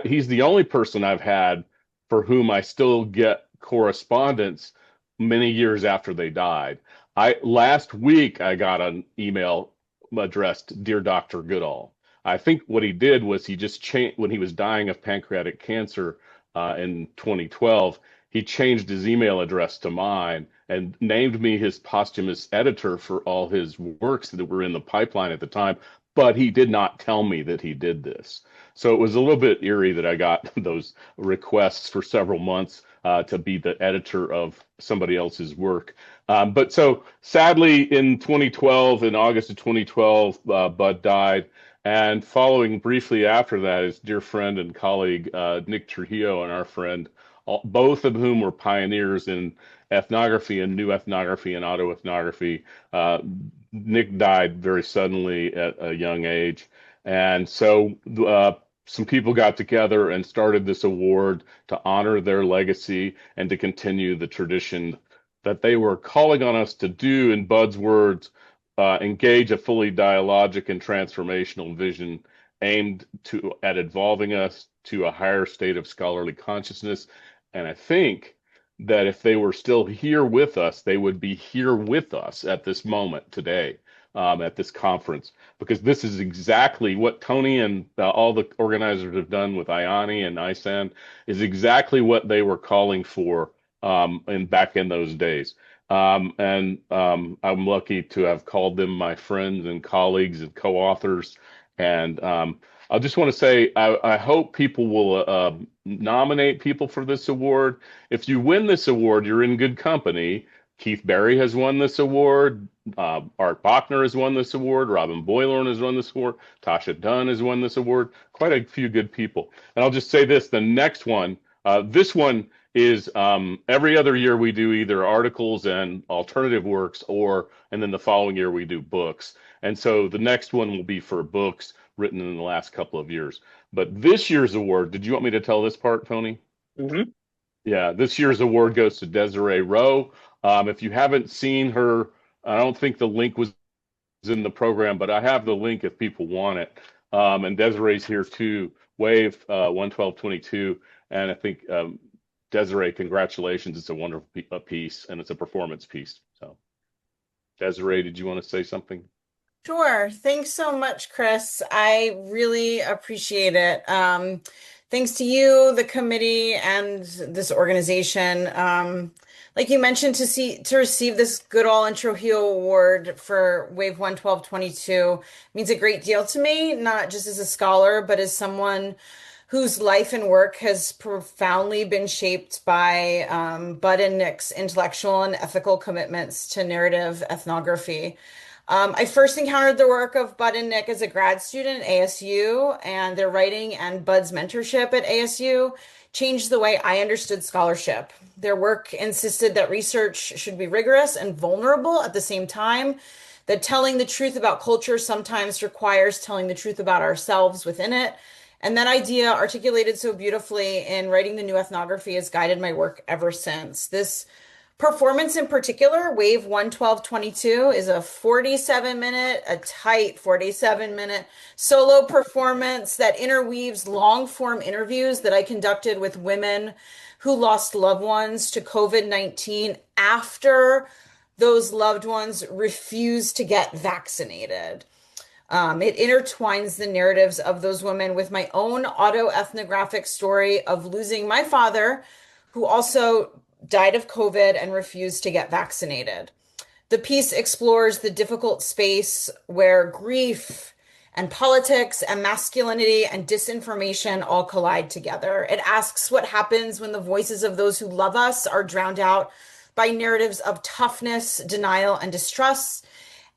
he's the only person I've had for whom I still get correspondence many years after they died. Last week I got an email addressed Dear Dr. Goodall. I think what he did was he just changed when he was dying of pancreatic cancer in 2012. He changed his email address to mine and named me his posthumous editor for all his works that were in the pipeline at the time. But he did not tell me that he did this. So it was a little bit eerie that I got those requests for several months to be the editor of somebody else's work. But so sadly, in 2012, in August of 2012, Bud died. And following briefly after that is dear friend and colleague Nick Trujillo and our friend, both of whom were pioneers in ethnography and new ethnography and autoethnography. Nick died very suddenly at a young age. And so some people got together and started this award to honor their legacy and to continue the tradition that they were calling on us to do, in Bud's words, engage a fully dialogic and transformational vision aimed at evolving us to a higher state of scholarly consciousness. And I think that if they were still here with us, they would be here with us at this moment today, at this conference, because this is exactly what Tony and all the organizers have done with IAANI and ISAN, is exactly what they were calling for back in those days. I'm lucky to have called them my friends and colleagues and co-authors. And I just want to say, I hope people will nominate people for this award. If you win this award, you're in good company. Keith Barry has won this award. Art Bachner has won this award. Robin Boylorn has won this award. Tasha Dunn has won this award. Quite a few good people. And I'll just say this, the next one, this one is every other year we do either articles and alternative works, and then the following year we do books. And so the next one will be for books written in the last couple of years. But this year's award, did you want me to tell this part, Tony? Mm-hmm. Yeah, this year's award goes to Desiree Rowe. If you haven't seen her, I don't think the link was in the program, but I have the link if people want it. And Desiree's here too, Wave 11222. And I think Desiree, congratulations. It's a wonderful piece, and it's a performance piece. So, Desiree, did you want to say something? Sure. Thanks so much, Chris. I really appreciate it. Thanks to you, the committee, and this organization. Like you mentioned, to receive this Goodall and Trujillo Award for Wave 11222 means a great deal to me, not just as a scholar, but as someone whose life and work has profoundly been shaped by Bud and Nick's intellectual and ethical commitments to narrative ethnography. I first encountered the work of Bud and Nick as a grad student at ASU, and their writing and Bud's mentorship at ASU changed the way I understood scholarship. Their work insisted that research should be rigorous and vulnerable at the same time, that telling the truth about culture sometimes requires telling the truth about ourselves within it. And that idea, articulated so beautifully in writing the new ethnography, has guided my work ever since. This performance in particular, Wave 11222, is a tight 47-minute solo performance that interweaves long-form interviews that I conducted with women who lost loved ones to COVID-19 after those loved ones refused to get vaccinated. It intertwines the narratives of those women with my own autoethnographic story of losing my father, who also died of COVID and refused to get vaccinated. The piece explores the difficult space where grief and politics and masculinity and disinformation all collide together. It asks what happens when the voices of those who love us are drowned out by narratives of toughness, denial, and distrust.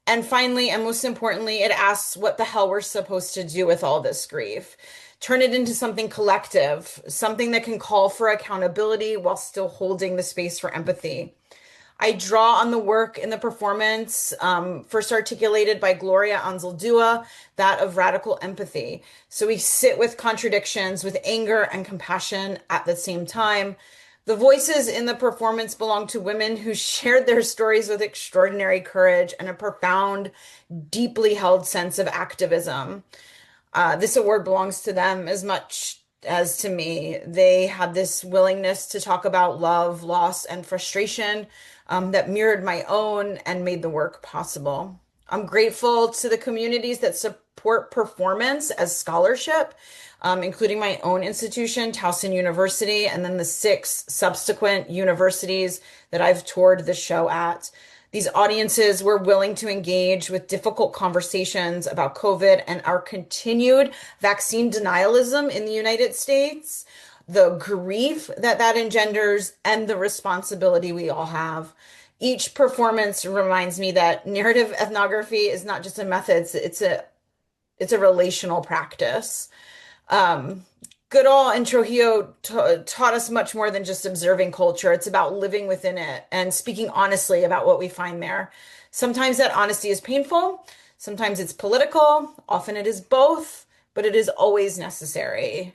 And finally, and most importantly, it asks what the hell we're supposed to do with all this grief. Turn it into something collective, something that can call for accountability while still holding the space for empathy. I draw on the work in the performance, first articulated by Gloria Anzaldúa, that of radical empathy. So we sit with contradictions, with anger and compassion at the same time. The voices in the performance belong to women who shared their stories with extraordinary courage and a profound, deeply held sense of activism. This award belongs to them as much as to me. They had this willingness to talk about love, loss, and frustration that mirrored my own and made the work possible. I'm grateful to the communities that support performance as scholarship, including my own institution, Towson University, and then the 6 subsequent universities that I've toured the show at. These audiences were willing to engage with difficult conversations about COVID and our continued vaccine denialism in the United States, the grief that engenders, and the responsibility we all have. Each performance reminds me that narrative ethnography is not just a method, it's a it's a relational practice. Goodall and Trujillo taught us much more than just observing culture. It's about living within it and speaking honestly about what we find there. Sometimes that honesty is painful, sometimes it's political, often it is both, but it is always necessary.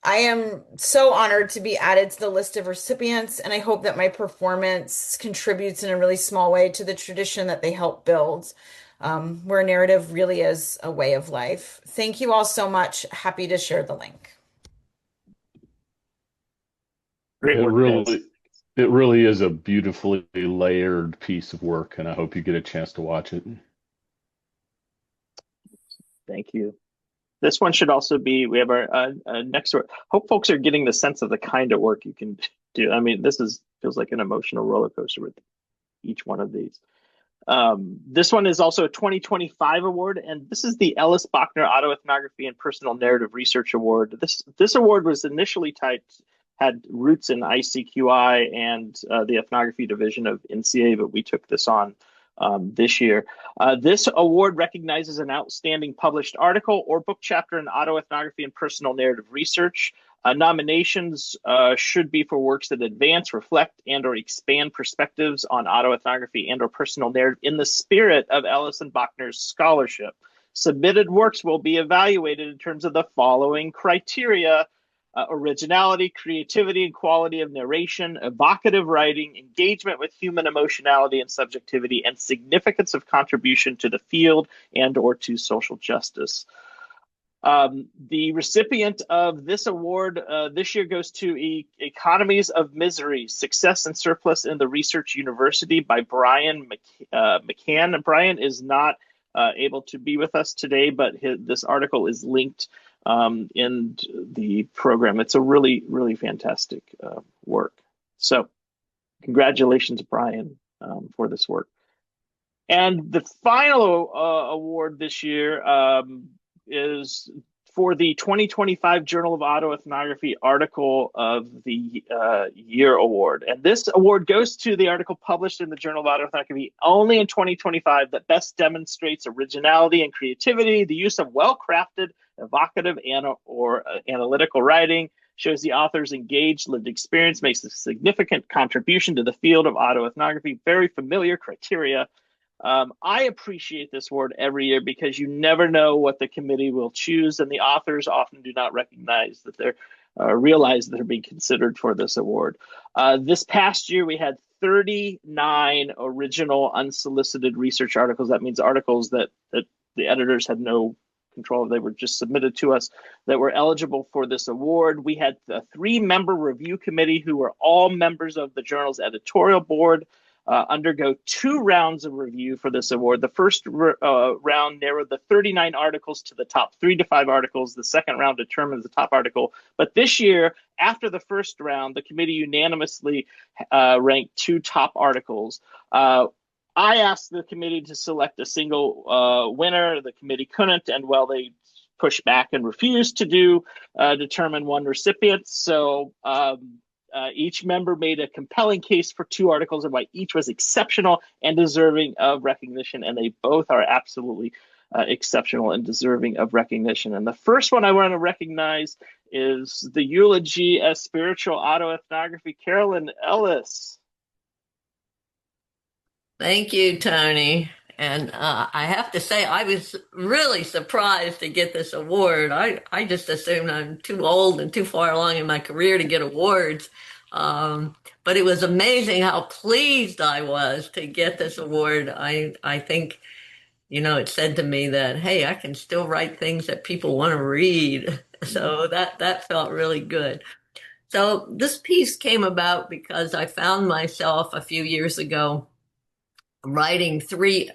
I am so honored to be added to the list of recipients, and I hope that my performance contributes in a really small way to the tradition that they help build, where narrative really is a way of life. Thank you all so much. Happy to share the link. Great It work, guys. really is a beautifully layered piece of work, and I hope you get a chance to watch it. Thank you. This one should also be, we have our next work. Hope folks are getting the sense of the kind of work you can do. I mean, feels like an emotional roller coaster with each one of these. This one is also a 2025 award, and this is the Ellis Bachner Autoethnography and Personal Narrative Research Award. This award was initially had roots in ICQI and the ethnography division of NCA, but we took this on this year. This award recognizes an outstanding published article or book chapter in autoethnography and personal narrative research. Nominations should be for works that advance, reflect, and or expand perspectives on autoethnography and or personal narrative in the spirit of Ellis and Bachner's scholarship. Submitted works will be evaluated in terms of the following criteria: originality, creativity, and quality of narration, evocative writing, engagement with human emotionality and subjectivity, and significance of contribution to the field and or to social justice. The recipient of this award this year goes to Economies of Misery, Success and Surplus in the Research University by Brian McCann. Brian is not able to be with us today, but this article is linked in the program. It's a really, really fantastic work. So congratulations, Brian, for this work. And the final award this year is for the 2025 Journal of Autoethnography Article of the Year Award. And this award goes to the article published in the Journal of Autoethnography only in 2025 that best demonstrates originality and creativity, the use of well-crafted, evocative, or analytical writing, shows the author's engaged lived experience, makes a significant contribution to the field of autoethnography. Very familiar criteria. I appreciate this award every year because you never know what the committee will choose, and the authors often do not recognize that realize that they're being considered for this award. This past year, we had 39 original unsolicited research articles. That means articles that the editors had no control of. They were just submitted to us that were eligible for this award. We had a 3-member review committee who were all members of the journal's editorial board undergo 2 rounds of review for this award. The first round narrowed the 39 articles to the top 3 to 5 articles. The second round determined the top article. But this year, after the first round, the committee unanimously ranked 2 top articles. I asked the committee to select a single winner. The committee couldn't, and they pushed back and refused to determine one recipient. So each member made a compelling case for 2 articles and why each was exceptional and deserving of recognition, and they both are absolutely exceptional and deserving of recognition. And the first one I want to recognize is the eulogy as spiritual autoethnography, Carolyn Ellis. Thank you, Tony. And I have to say, I was really surprised to get this award. I just assumed I'm too old and too far along in my career to get awards. But it was amazing how pleased I was to get this award. I think, it said to me that, hey, I can still write things that people want to read. So that felt really good. So this piece came about because I found myself a few years ago writing 3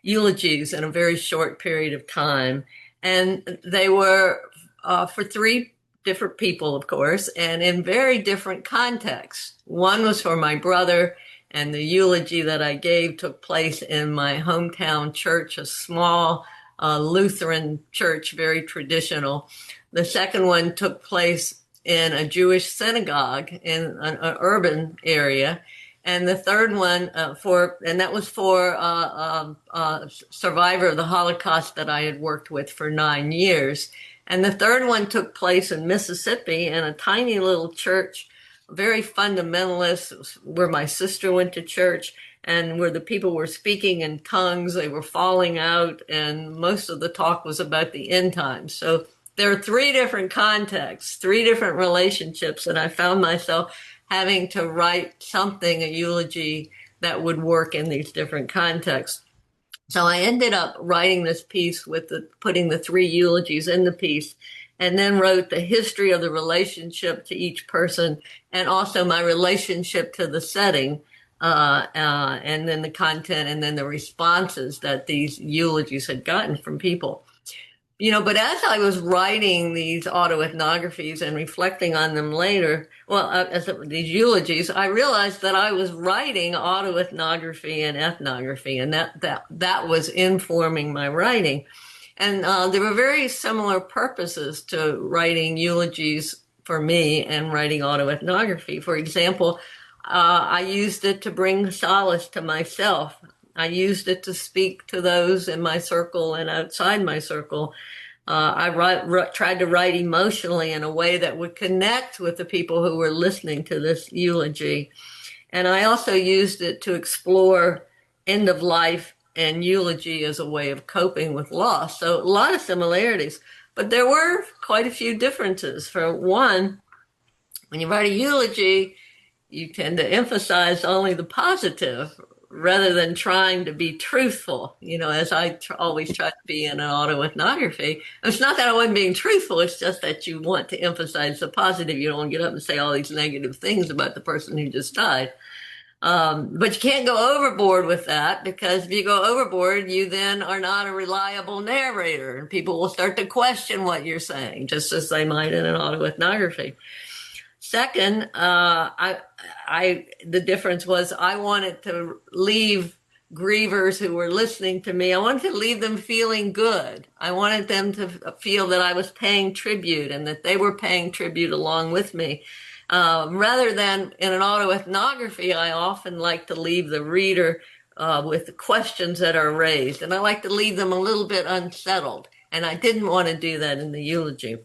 eulogies in a very short period of time. And they were for 3 different people, of course, and in very different contexts. One was for my brother, and the eulogy that I gave took place in my hometown church, a small Lutheran church, very traditional. The second one took place in a Jewish synagogue in an urban area. And the third one that was for a survivor of the Holocaust that I had worked with for 9 years. And the third one took place in Mississippi in a tiny little church, very fundamentalist, where my sister went to church and where the people were speaking in tongues, they were falling out, and most of the talk was about the end times. So there are 3 different contexts, 3 different relationships, and I found myself having to write something, a eulogy, that would work in these different contexts. So I ended up writing this piece with putting the 3 eulogies in the piece, and then wrote the history of the relationship to each person, and also my relationship to the setting, and then the content, and then the responses that these eulogies had gotten from people. But as I was writing these autoethnographies and reflecting on them later, these eulogies, I realized that I was writing autoethnography and ethnography, and that was informing my writing. And there were very similar purposes to writing eulogies for me and writing autoethnography. For example, I used it to bring solace to myself. I used it to speak to those in my circle and outside my circle. I tried to write emotionally in a way that would connect with the people who were listening to this eulogy. And I also used it to explore end of life and eulogy as a way of coping with loss. So a lot of similarities, but there were quite a few differences. For one, when you write a eulogy, you tend to emphasize only the positive rather than trying to be truthful, as I always try to be in an autoethnography. It's not that I wasn't being truthful, it's just that you want to emphasize the positive. You don't want to get up and say all these negative things about the person who just died. But you can't go overboard with that, because if you go overboard, you then are not a reliable narrator, and people will start to question what you're saying, just as they might in an autoethnography. Second, the difference was I wanted to leave grievers who were listening to me, I wanted to leave them feeling good. I wanted them to feel that I was paying tribute and that they were paying tribute along with me. Rather than in an autoethnography, I often like to leave the reader with questions that are raised, and I like to leave them a little bit unsettled, and I didn't want to do that in the eulogy.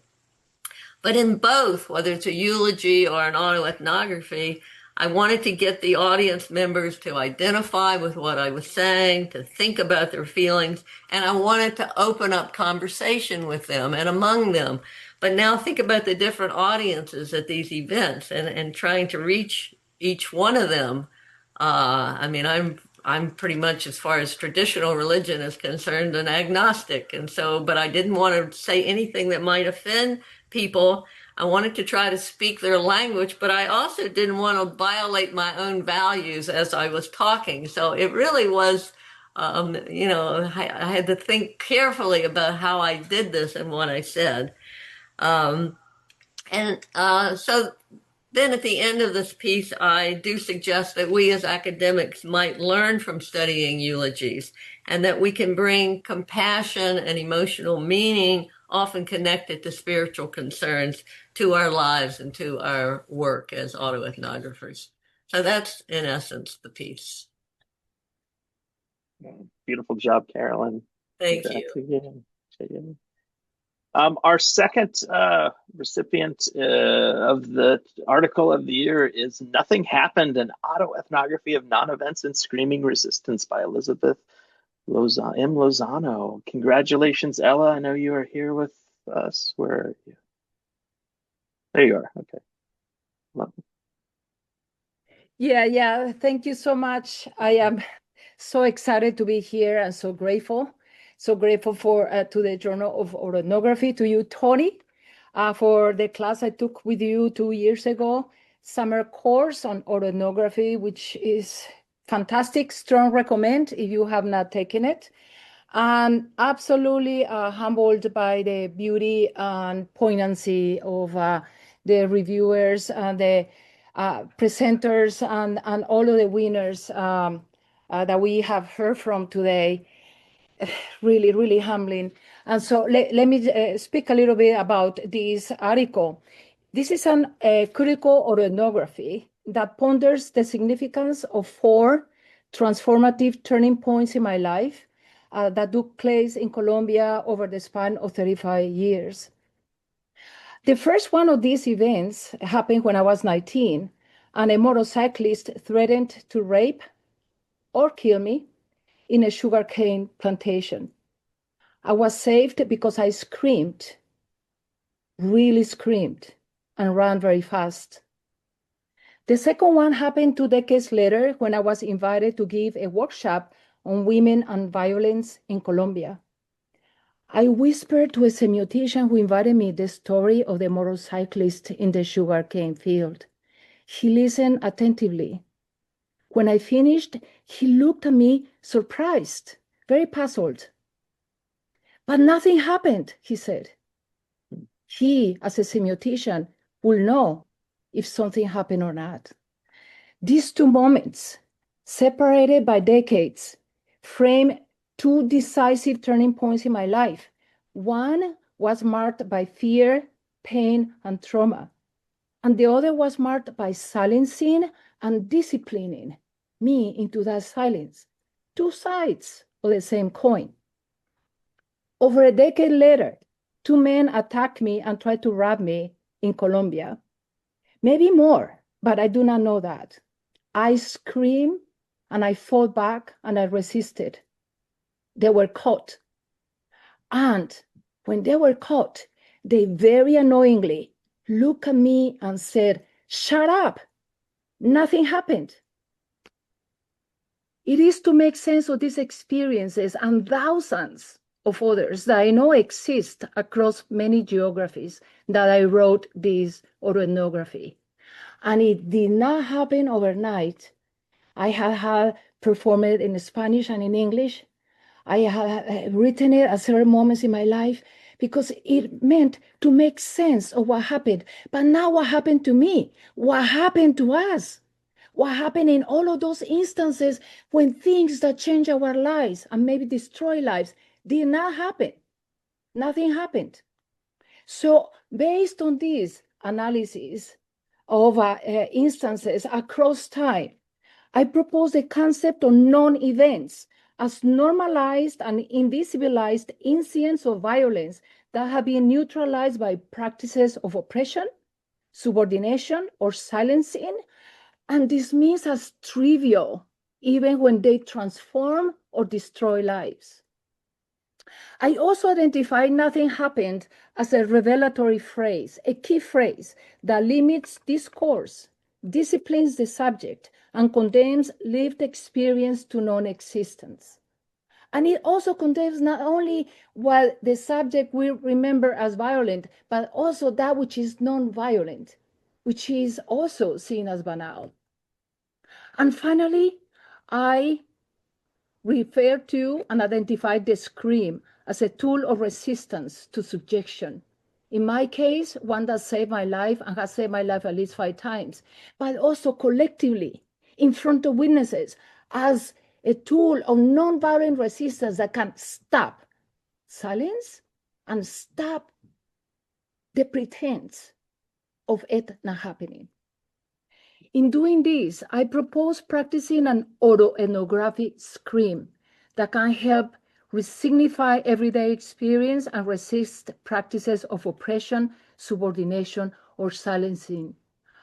But in both, whether it's a eulogy or an autoethnography, I wanted to get the audience members to identify with what I was saying, to think about their feelings, and I wanted to open up conversation with them and among them. But now think about the different audiences at these events and trying to reach each one of them. I'm pretty much, as far as traditional religion is concerned, an agnostic. And so, but I didn't want to say anything that might offend people. I wanted to try to speak their language, but I also didn't want to violate my own values as I was talking. So it really was, I had to think carefully about how I did this and what I said. So then at the end of this piece, I do suggest that we as academics might learn from studying eulogies, and that we can bring compassion and emotional meaning, often connected to spiritual concerns, to our lives and to our work as autoethnographers. So that's, in essence, the piece. Beautiful job, Carolyn. Thank you. Our second recipient of the article of the year is Nothing Happened, an Autoethnography of Non-Events and Screaming Resistance by Elizabeth M. Lozano. Congratulations, Ella. I know you are here with us. Where are you? There you are. Okay. Well. Yeah. Thank you so much. I am so excited to be here and so grateful. So grateful to the Journal of Autoethnography, to you, Tony, for the class I took with you 2 years ago, summer course on autoethnography, which is fantastic. Strong recommend if you have not taken it. And absolutely humbled by the beauty and poignancy of the reviewers and the presenters and all of the winners that we have heard from today. Really, really humbling. And so let me speak a little bit about this article. This is a critical autoethnography that ponders the significance of 4 transformative turning points in my life that took place in Colombia over the span of 35 years. The first one of these events happened when I was 19, and a motorcyclist threatened to rape or kill me in a sugarcane plantation. I was saved because I screamed, really screamed, and ran very fast. The second one happened 2 decades later when I was invited to give a workshop on women and violence in Colombia. I whispered to a semiotician who invited me the story of the motorcyclist in the sugarcane field. He listened attentively. When I finished, he looked at me surprised, very puzzled. But nothing happened, he said. He, as a semiotician, will know if something happened or not. These 2 moments, separated by decades, frame 2 decisive turning points in my life. One was marked by fear, pain, and trauma, and the other was marked by silencing and disciplining me into that silence. 2 sides of the same coin. Over a decade later, 2 men attacked me and tried to rob me in Colombia. Maybe more, but I do not know that. I screamed and I fought back and I resisted. They were caught. And when they were caught, they very annoyingly looked at me and said, "Shut up, nothing happened." It is to make sense of these experiences and thousands of others that I know exist across many geographies that I wrote this autoethnography. And it did not happen overnight. I had performed it in Spanish and in English. I have written it at certain moments in my life because it meant to make sense of what happened. But now what happened to me? What happened to us? What happened in all of those instances when things that change our lives and maybe destroy lives did not happen? Nothing happened. So based on this analysis of instances across time, I propose the concept of non-events as normalized and invisibilized incidents of violence that have been neutralized by practices of oppression, subordination, or silencing, and dismissed as trivial, even when they transform or destroy lives. I also identify nothing happened as a revelatory phrase, a key phrase that limits discourse, disciplines the subject, and condemns lived experience to non-existence. And it also condemns not only what the subject will remember as violent, but also that which is non-violent, which is also seen as banal. And finally, I refer to and identify the scream as a tool of resistance to subjection. In my case, one that saved my life and has saved my life at least 5 times, but also collectively in front of witnesses as a tool of nonviolent resistance that can stop silence and stop the pretense of it not happening. In doing this, I propose practicing an autoethnographic scream that can help resignify everyday experience and resist practices of oppression, subordination, or silencing.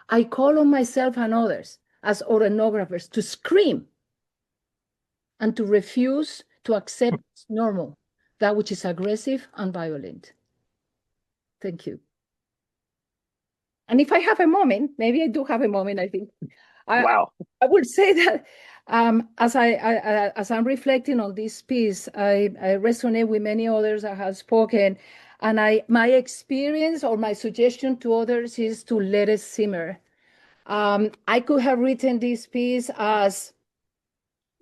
I call on myself and others as autoethnographers to scream and to refuse to accept as normal that which is aggressive and violent. Thank you. And if I have a moment, maybe I do have a moment, I think. Wow. I would say that as I'm reflecting on this piece, I resonate with many others that have spoken. And my experience or my suggestion to others is to let it simmer. I could have written this piece as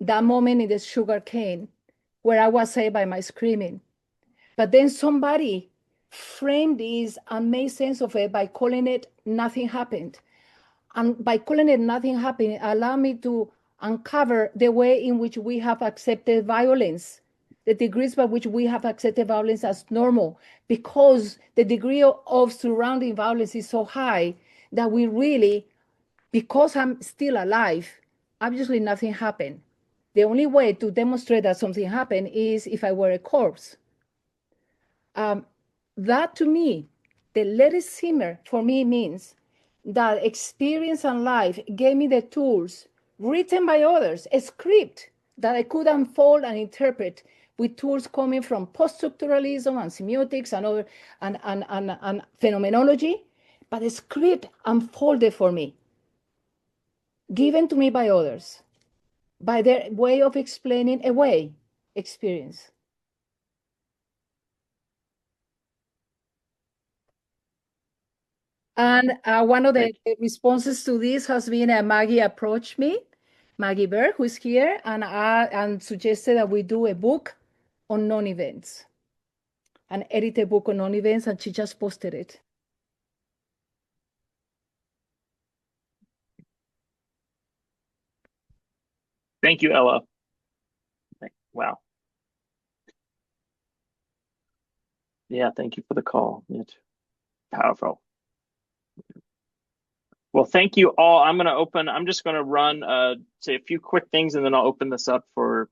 that moment in the sugar cane where I was saved by my screaming. But then somebody framed this and made sense of it by calling it nothing happened. And by calling it nothing happened, allow me to uncover the way in which we have accepted violence, the degrees by which we have accepted violence as normal, because the degree of surrounding violence is so high that we really because I'm still alive, obviously nothing happened. The only way to demonstrate that something happened is if I were a corpse. That to me, the let it simmer for me means that experience and life gave me the tools written by others, a script that I could unfold and interpret with tools coming from post-structuralism and semiotics and other and phenomenology, but a script unfolded for me, given to me by others, by their way of explaining away experience. And one of the responses to this has been Maggie approached me, Maggie Berg, who is here, and suggested that we do a book on non-events, an edited book on non-events, and she just posted it. Thank you, Ella. Wow. Yeah, thank you for the call. It's powerful. Well, thank you all. I'm just going to run, say a few quick things, and then I'll open this up for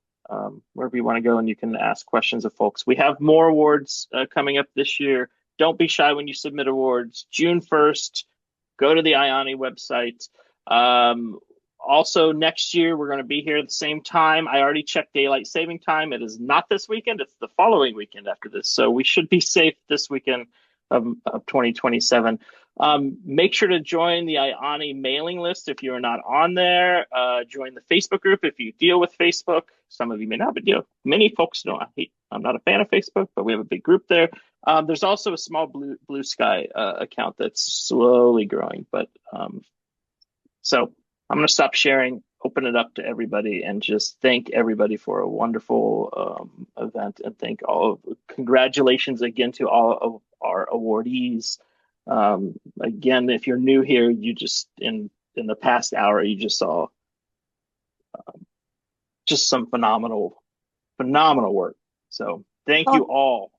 wherever you want to go, and you can ask questions of folks. We have more awards coming up this year. Don't be shy when you submit awards. June 1st, go to the IAANI website. Also, next year, we're going to be here at the same time. I already checked daylight saving time. It is not this weekend. It's the following weekend after this. So we should be safe this weekend of 2027. Make sure to join the IAANI mailing list if you're not on there. Join the Facebook group if you deal with Facebook. Some of you may not, but many folks don't. I'm not a fan of Facebook, but we have a big group there. There's also a small Blue Sky account that's slowly growing. But so I'm going to stop sharing, open it up to everybody, and just thank everybody for a wonderful event, and congratulations again to all of our awardees. Again, if you're new here, you just in the past hour, you just saw just some phenomenal work. So thank you all.